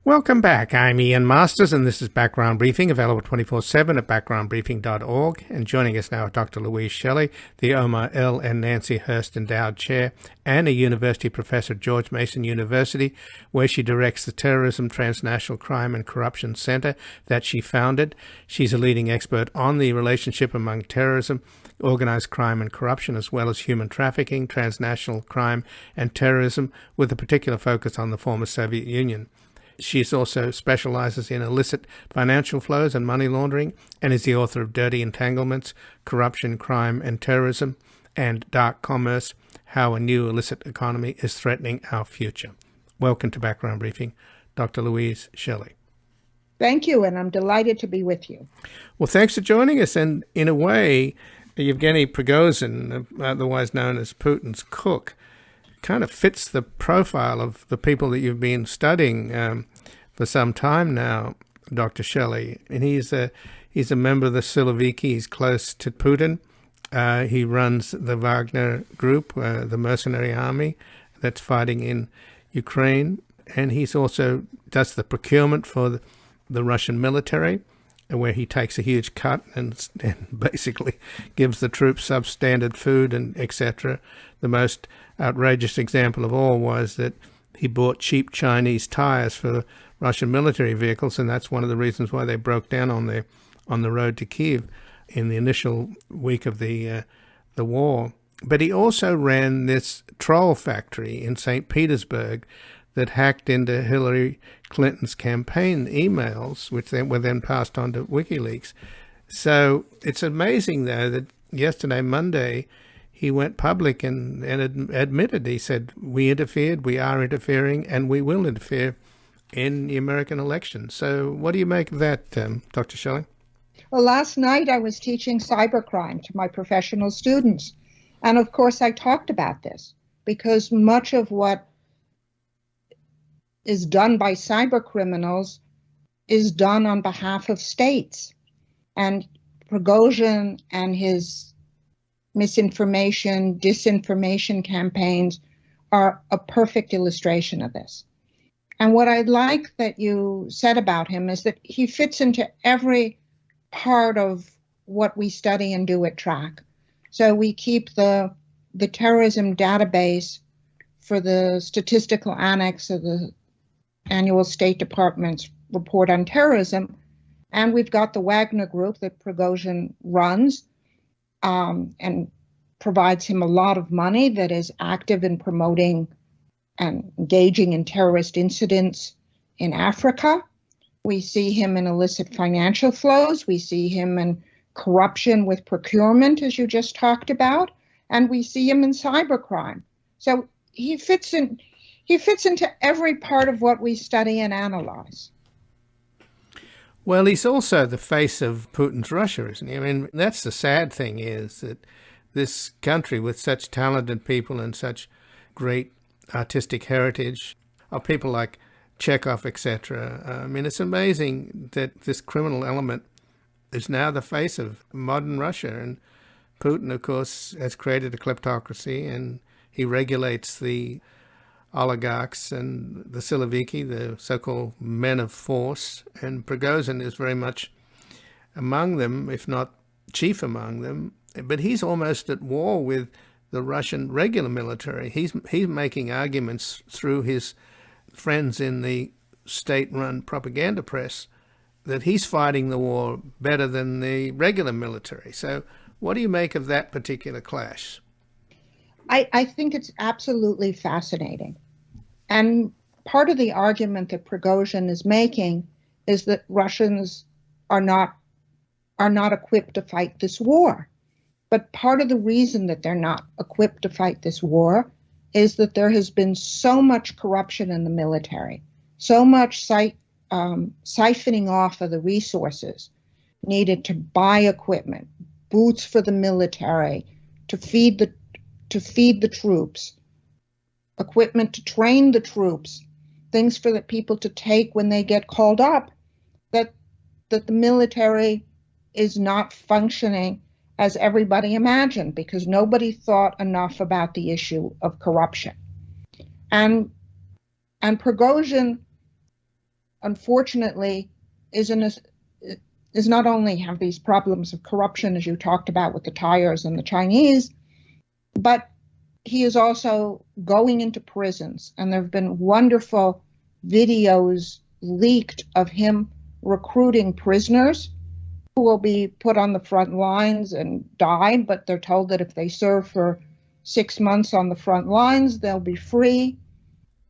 Welcome back. I'm Ian Masters, and this is Background Briefing, available 24/7 at backgroundbriefing.org. And joining us now are Dr. Louise Shelley, the Omer L. and Nancy Hirst Endowed Chair, and a university professor at George Mason University, where she directs the Terrorism, Transnational Crime and Corruption Center that she founded. She's a leading expert on the relationship among terrorism, organized crime and corruption, as well as human trafficking, transnational crime and terrorism, with a particular focus on the former Soviet Union. She also specializes in illicit financial flows and money laundering, and is the author of Dirty Entanglements, Corruption, Crime and Terrorism, and Dark Commerce, How a New Illicit Economy is Threatening Our Future. Welcome to Background Briefing, Dr. Louise Shelley. Thank you, and I'm delighted to be with you. Well, thanks for joining us. And in a way, Yevgeny Prigozhin, otherwise known as Putin's cook, kind of fits the profile of the people that you've been studying for some time now, Dr. Shelley. And he's a member of the Siloviki. He's close to Putin. He runs the Wagner group, the mercenary army that's fighting in Ukraine. And he's also does the procurement for the Russian military, where he takes a huge cut and basically gives the troops substandard food and etc. The most outrageous example of all was that he bought cheap Chinese tires for Russian military vehicles, and that's one of the reasons why they broke down on the road to Kiev in the initial week of the war. But he also ran this troll factory in St. Petersburg that hacked into Hillary Clinton's campaign emails, which were then passed on to WikiLeaks. So it's amazing, though, that yesterday, Monday, he went public and admitted, he said, we interfered, we are interfering, and we will interfere in the American election. So what do you make of that, Dr. Shelley? Well, last night I was teaching cybercrime to my professional students. And of course, I talked about this because much of what is done by cyber criminals is done on behalf of states. And Prigozhin and his misinformation, disinformation campaigns are a perfect illustration of this. And what I like that you said about him is that he fits into every part of what we study and do at TraC. So we keep the terrorism database for the statistical annex of the annual State Department's report on terrorism. And we've got the Wagner group that Prigozhin runs and provides him a lot of money, that is active in promoting and engaging in terrorist incidents in Africa. We see him in illicit financial flows. We see him in corruption with procurement, as you just talked about. And we see him in cybercrime. So he fits into every part of what we study and analyze. Well, he's also the face of Putin's Russia, isn't he? I mean, that's the sad thing, is that this country with such talented people and such great artistic heritage of people like Chekhov, etc. I mean, it's amazing that this criminal element is now the face of modern Russia. And Putin, of course, has created a kleptocracy, and he regulates the oligarchs and the Siloviki, the so-called men of force. And Prigozhin is very much among them, if not chief among them. But he's almost at war with the Russian regular military. He's making arguments through his friends in the state-run propaganda press that he's fighting the war better than the regular military. So what do you make of that particular clash? I think it's absolutely fascinating. And part of the argument that Prigozhin is making is that Russians are not equipped to fight this war. But part of the reason that they're not equipped to fight this war is that there has been so much corruption in the military, so much siphoning off of the resources needed to buy equipment, boots for the military, to feed the troops, equipment to train the troops, things for the people to take when they get called up, that the military is not functioning as everybody imagined, because nobody thought enough about the issue of corruption. And Prigozhin unfortunately, is not only have these problems of corruption, as you talked about with the tires and the Chinese, but he is also going into prisons. And there have been wonderful videos leaked of him recruiting prisoners who will be put on the front lines and die, but they're told that if they serve for 6 months on the front lines, they'll be free.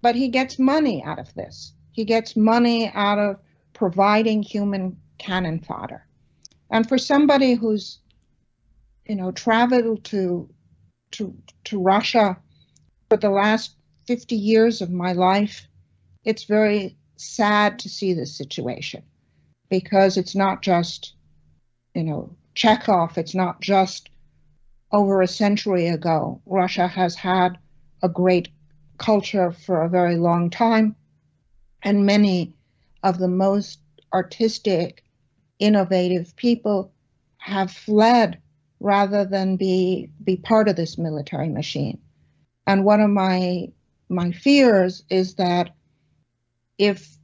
But he gets money out of this. He gets money out of providing human cannon fodder. And for somebody who's, traveled to Russia for the last 50 years of my life, it's very sad to see this situation, because it's not just, Chekhov, it's not just over a century ago. Russia has had a great culture for a very long time, and many of the most artistic, innovative people have fled rather than be part of this military machine. And one of my fears is that if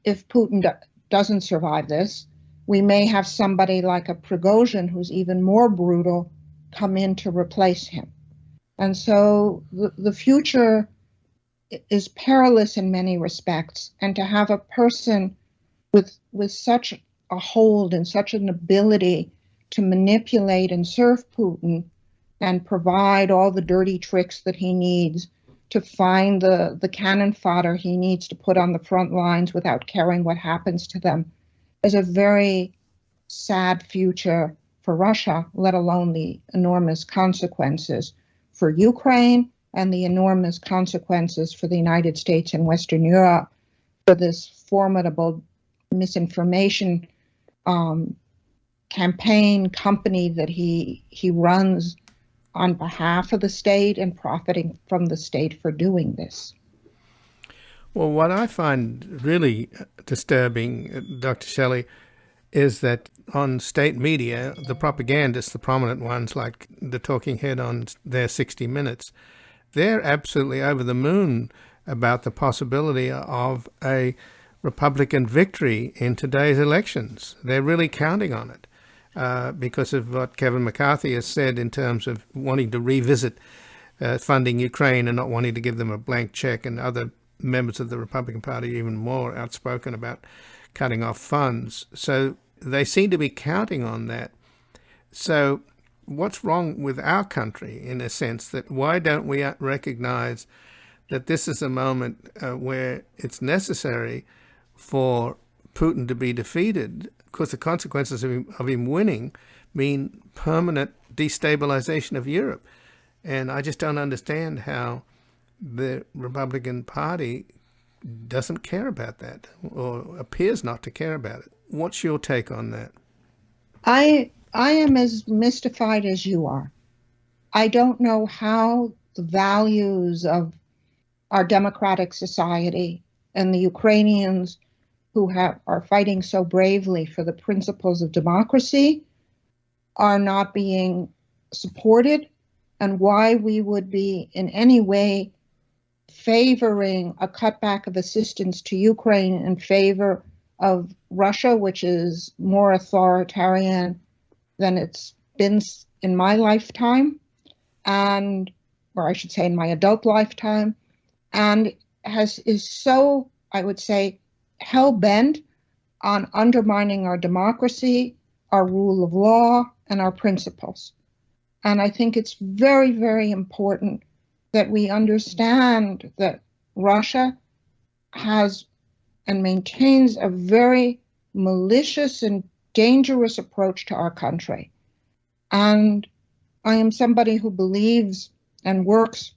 Putin doesn't survive this, we may have somebody like a Prigozhin, who's even more brutal, come in to replace him. And so the future is perilous in many respects. And to have a person with such a hold and such an ability to manipulate and serve Putin and provide all the dirty tricks that he needs to find the cannon fodder he needs to put on the front lines without caring what happens to them, is a very sad future for Russia, let alone the enormous consequences for Ukraine and the enormous consequences for the United States and Western Europe for this formidable misinformation campaign company that he runs on behalf of the state and profiting from the state for doing this. Well, what I find really disturbing, Dr. Shelley, is that on state media, the propagandists, the prominent ones like the talking head on their 60 Minutes, they're absolutely over the moon about the possibility of a Republican victory in today's elections. They're really counting on it because of what Kevin McCarthy has said in terms of wanting to revisit funding Ukraine and not wanting to give them a blank check, and other members of the Republican Party even more outspoken about cutting off funds. So they seem to be counting on that. So what's wrong with our country, in a sense, that why don't we recognize that this is a moment where it's necessary for Putin to be defeated, because the consequences of him winning mean permanent destabilization of Europe. And I just don't understand how the Republican Party doesn't care about that, or appears not to care about it. What's your take on that? I am as mystified as you are. I don't know how the values of our democratic society and the Ukrainians who are fighting so bravely for the principles of democracy are not being supported, and why we would be in any way favoring a cutback of assistance to Ukraine in favor of Russia, which is more authoritarian than it's been in my lifetime, or I should say in my adult lifetime, and is so, I would say, hell-bent on undermining our democracy, our rule of law, and our principles. And I think it's very, very important that we understand that Russia has and maintains a very malicious and dangerous approach to our country. And I am somebody who believes and works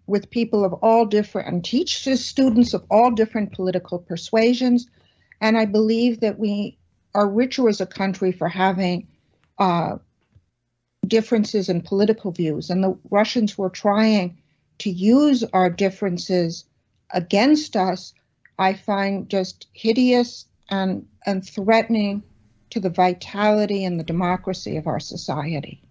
with people of all different, and teaches students of all different political persuasions. And I believe that we are richer as a country for having differences in political views. And the Russians were trying to use our differences against us, I find just hideous and threatening to the vitality and the democracy of our society.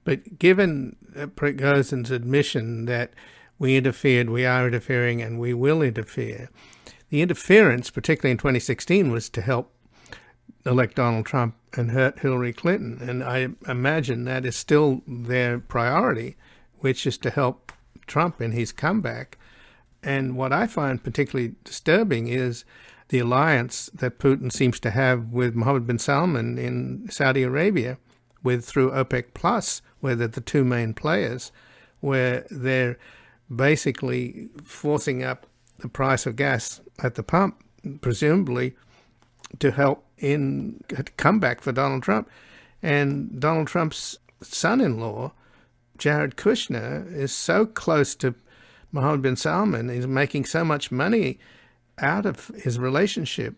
But given Prigozhin's admission that we interfered, we are interfering, and we will interfere. The interference, particularly in 2016, was to help elect Donald Trump and hurt Hillary Clinton. And I imagine that is still their priority, which is to help Trump in his comeback. And what I find particularly disturbing is the alliance that Putin seems to have with Mohammed bin Salman in Saudi Arabia, through OPEC Plus, where they're the two main players, where they're basically forcing up the price of gas at the pump, presumably to help in a comeback for Donald Trump. And Donald Trump's son-in-law, Jared Kushner, is so close to Mohammed bin Salman. He's making so much money out of his relationship.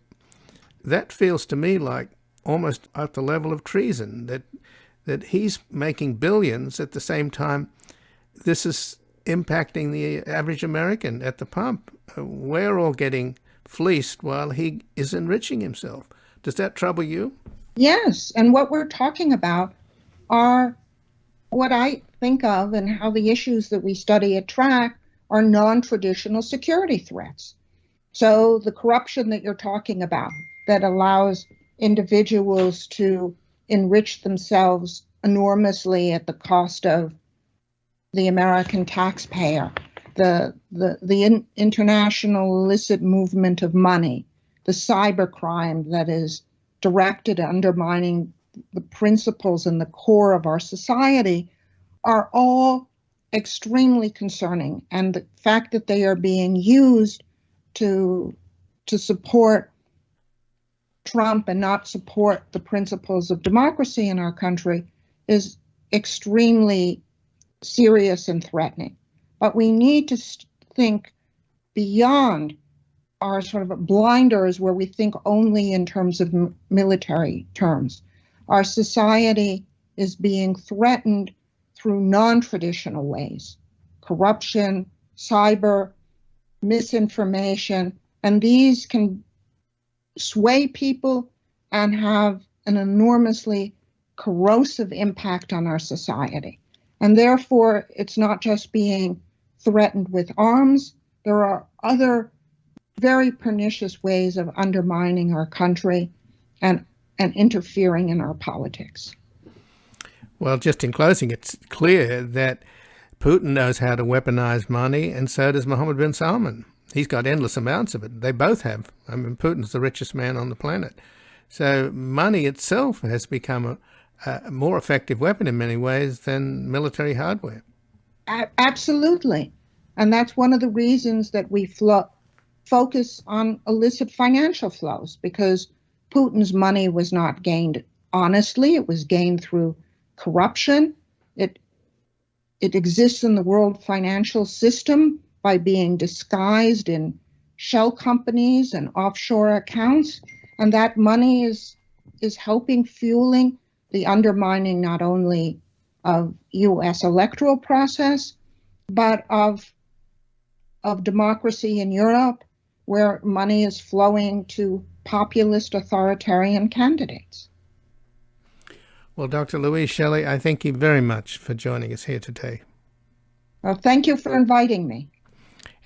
That feels to me like almost at the level of treason, that he's making billions at the same time this is impacting the average American at the pump. We're all getting fleeced while he is enriching himself. Does that trouble you? Yes, and what we're talking about are what I think of and how the issues that we study at TRAC are non-traditional security threats. So the corruption that you're talking about that allows individuals to enrich themselves enormously at the cost of the American taxpayer, the international illicit movement of money, the cybercrime that is directed at undermining the principles and the core of our society are all extremely concerning. And the fact that they are being used to support Trump and not support the principles of democracy in our country is extremely serious and threatening. But we need to think beyond our sort of blinders where we think only in terms of military terms. Our society is being threatened through non-traditional ways: corruption, cyber, misinformation, and these can sway people and have an enormously corrosive impact on our society. And therefore, it's not just being threatened with arms. There are other very pernicious ways of undermining our country and interfering in our politics. Well, just in closing, it's clear that Putin knows how to weaponize money, and so does Mohammed bin Salman. He's got endless amounts of it. They both have. I mean, Putin's the richest man on the planet. So money itself has become a more effective weapon in many ways than military hardware. Absolutely. And that's one of the reasons that we focus on illicit financial flows, because Putin's money was not gained honestly. It was gained through corruption. It exists in the world financial system by being disguised in shell companies and offshore accounts. And that money is fueling the undermining not only of U.S. electoral process, but of democracy in Europe, where money is flowing to populist authoritarian candidates. Well, Dr. Louise Shelley, I thank you very much for joining us here today. Well, thank you for inviting me.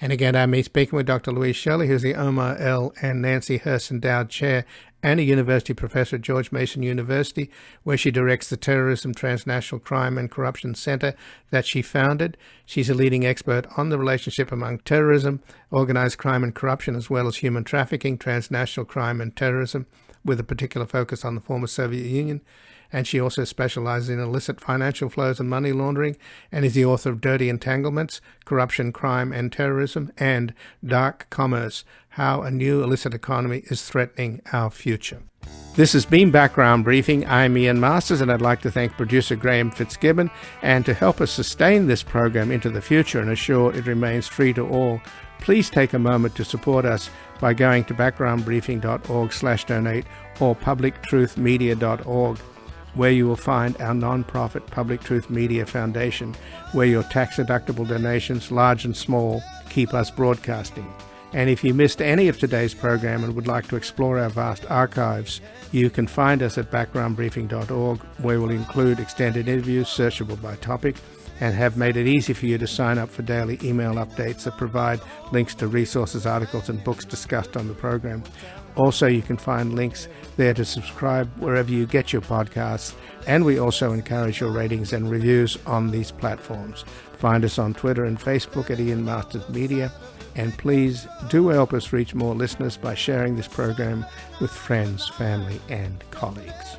And again, I'm speaking with Dr. Louise Shelley, who's the Omer L. and Nancy Hirst Endowed Chair and a university professor at George Mason University, where she directs the Terrorism, Transnational Crime and Corruption Center that she founded. She's a leading expert on the relationship among terrorism, organized crime and corruption, as well as human trafficking, transnational crime and terrorism, with a particular focus on the former Soviet Union. And she also specializes in illicit financial flows and money laundering, and is the author of Dirty Entanglements, Corruption, Crime and Terrorism, and Dark Commerce, How a New Illicit Economy is Threatening Our Future. This has been Background Briefing. I'm Ian Masters, and I'd like to thank producer Graham Fitzgibbon. And to help us sustain this program into the future and assure it remains free to all, please take a moment to support us by going to backgroundbriefing.org/donate or publictruthmedia.org, where you will find our non-profit Public Truth Media Foundation, where your tax-deductible donations, large and small, keep us broadcasting. And if you missed any of today's program and would like to explore our vast archives, you can find us at backgroundbriefing.org, where we'll include extended interviews searchable by topic, and have made it easy for you to sign up for daily email updates that provide links to resources, articles, and books discussed on the program. Also, you can find links there to subscribe wherever you get your podcasts, and we also encourage your ratings and reviews on these platforms. Find us on Twitter and Facebook at Ian Masters Media, and please do help us reach more listeners by sharing this program with friends, family, and colleagues.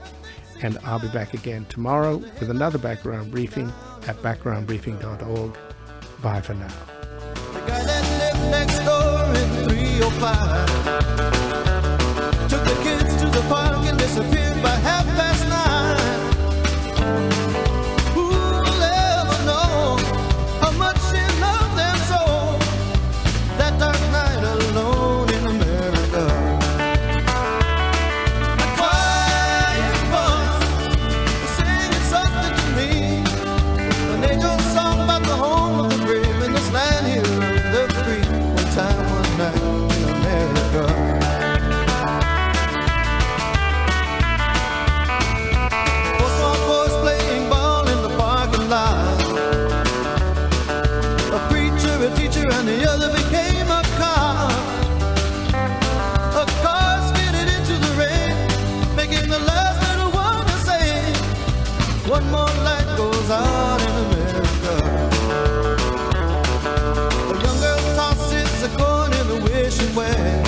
And I'll be back again tomorrow with another background briefing at backgroundbriefing.org. Bye for now. The guy that lived next door in 305 took the kids to the park and disappeared by 9:30. Who'll ever know how much she loved them so? That dark night alone in America. A quiet voice was singing something to me. An angel song about the home of the brave in this land here of the free. One time, one night in America. And the other became a car. A car skidded into the rain, making the last little one to say, one more light goes out in America. A young girl tosses a coin in the wishing well.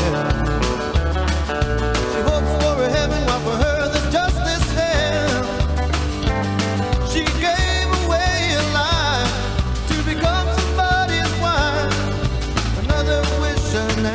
She hopes for a heaven while for her there's just this hell. She gave away a life to become somebody's wife. Another wish and